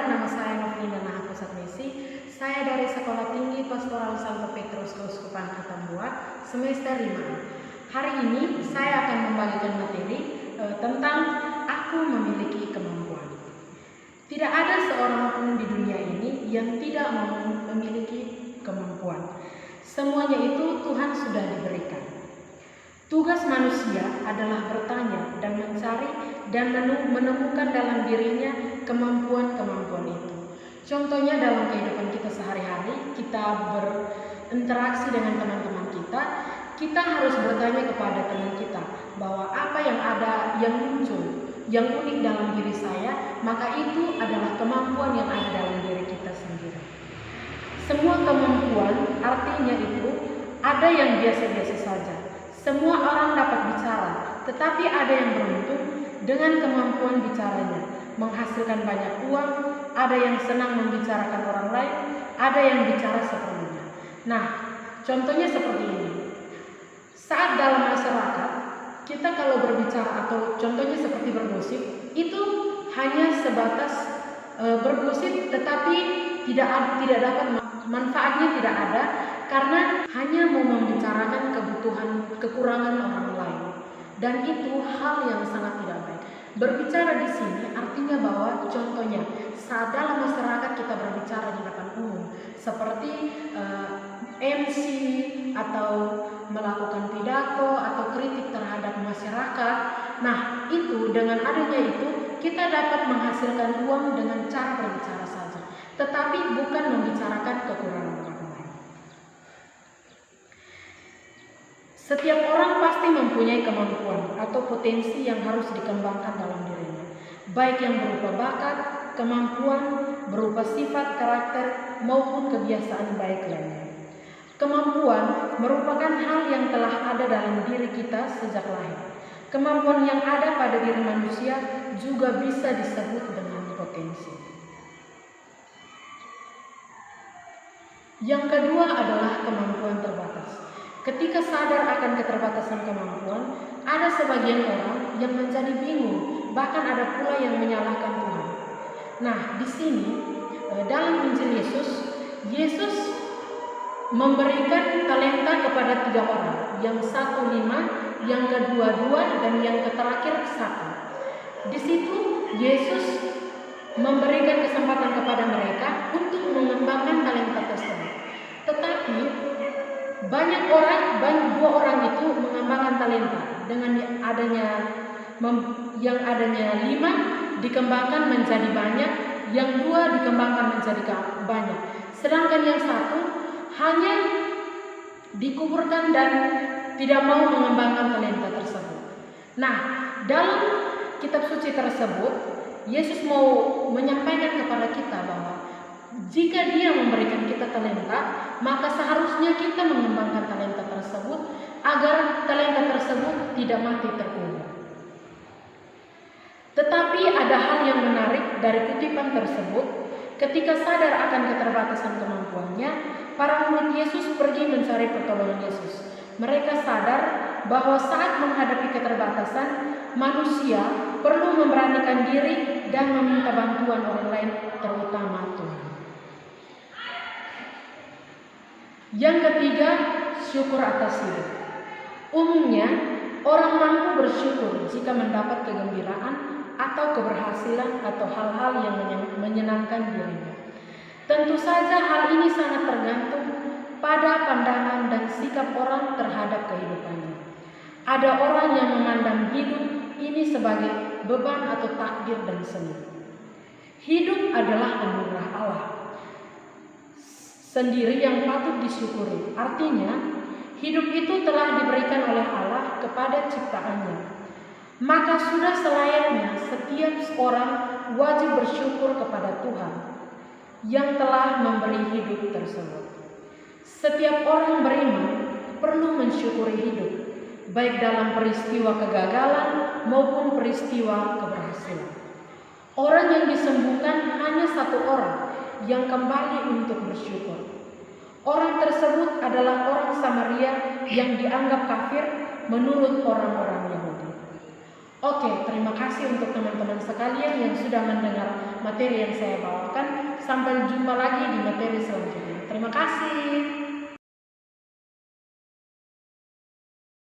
nama saya Novina Nahapusat Messi. Saya dari Sekolah Tinggi Pastoral Santo Petrus Keuskupan Atambua, semester 5. Hari ini saya akan membagikan materi tentang aku memiliki kemampuan. Tidak ada seorang pun di dunia ini yang tidak memiliki kemampuan. Semuanya itu Tuhan sudah diberikan. Tugas manusia adalah bertanya dan mencari dan menemukan dalam dirinya kemampuan-kemampuan itu. Contohnya dalam kehidupan kita sehari-hari, kita berinteraksi dengan teman-teman kita harus bertanya kepada teman kita bahwa apa yang ada yang muncul, yang unik dalam diri saya, maka itu adalah kemampuan yang ada dalam diri kita sendiri. Semua kemampuan artinya itu ada yang biasa-biasa saja. Semua orang dapat bicara, tetapi ada yang beruntung dengan kemampuan bicaranya, menghasilkan banyak uang, ada yang senang membicarakan orang lain, ada yang bicara seperlunya. Nah, contohnya seperti ini. Saat dalam masyarakat, kita kalau berbicara atau contohnya seperti bergosip, itu hanya sebatas bergosip, tetapi tidak dapat manfaatnya, tidak ada, karena hanya mau membicarakan kebutuhan, kekurangan orang lain, dan itu hal yang sangat tidak baik. Berbicara di sini artinya bahwa contohnya saat dalam masyarakat kita berbicara di depan umum, seperti MC atau melakukan pidato atau kritik terhadap masyarakat. Nah, itu dengan adanya itu kita dapat menghasilkan uang dengan cara berbicara saja, tetapi bukan membicarakan kekurangan orang lain. Setiap orang pasti mempunyai kemampuan atau potensi yang harus dikembangkan dalam dirinya, baik yang berupa bakat, kemampuan, berupa sifat, karakter, maupun kebiasaan baik lainnya. Kemampuan merupakan hal yang telah ada dalam diri kita sejak lahir. Kemampuan yang ada pada diri manusia juga bisa disebut dengan potensi. Yang kedua adalah kemampuan terbatas. Ketika sadar akan keterbatasan kemampuan, ada sebagian orang yang menjadi bingung, bahkan ada pula yang menyalahkan Tuhan. Nah, di sini dalam Injil Yesus memberikan talenta kepada 3 orang, yang satu 5, yang kedua 2, dan yang terakhir 1. Di situ Yesus memberikan kesempatan kepada mereka untuk mengembangkan talenta tersebut. Tetapi banyak orang, 2 orang itu mengembangkan talenta dengan yang adanya 5 dikembangkan menjadi banyak, yang 2 dikembangkan menjadi banyak. Sedangkan yang 1 hanya dikuburkan dan tidak mau mengembangkan talenta tersebut. Nah, dalam kitab suci tersebut, Yesus mau menyampaikan kepada kita bahwa jika Dia memberikan kita talenta, maka seharusnya kita mengembangkan talenta tersebut agar talenta tersebut tidak mati terkubur. Tetapi ada hal yang menarik dari kutipan tersebut. Ketika sadar akan keterbatasan kemampuannya, para murid Yesus pergi mencari pertolongan Yesus. Mereka sadar bahwa saat menghadapi keterbatasan, manusia perlu memberanikan diri dan meminta bantuan orang lain, terutama Tuhan. Yang ketiga, syukur atas hidup. Umumnya, orang mampu bersyukur jika mendapat kegembiraan atau keberhasilan atau hal-hal yang menyenangkan dirinya. Tentu saja hal ini sangat tergantung pada pandangan dan sikap orang terhadap kehidupannya. Ada orang yang memandang hidup ini sebagai beban atau takdir dan seni. Hidup adalah anugerah Allah sendiri yang patut disyukuri. Artinya, hidup itu telah diberikan oleh Allah kepada ciptaannya. Maka sudah selayaknya setiap orang wajib bersyukur kepada Tuhan yang telah memberi hidup tersebut. Setiap orang beriman perlu mensyukuri hidup, baik dalam peristiwa kegagalan maupun peristiwa keberhasilan. Orang yang disembuhkan hanya 1 orang yang kembali untuk bersyukur. Orang tersebut adalah orang Samaria yang dianggap kafir menurut orang-orang Yahudi. Oke, terima kasih untuk teman-teman sekalian yang sudah mendengar materi yang saya bawakan. Sampai jumpa lagi di materi selanjutnya. Terima kasih.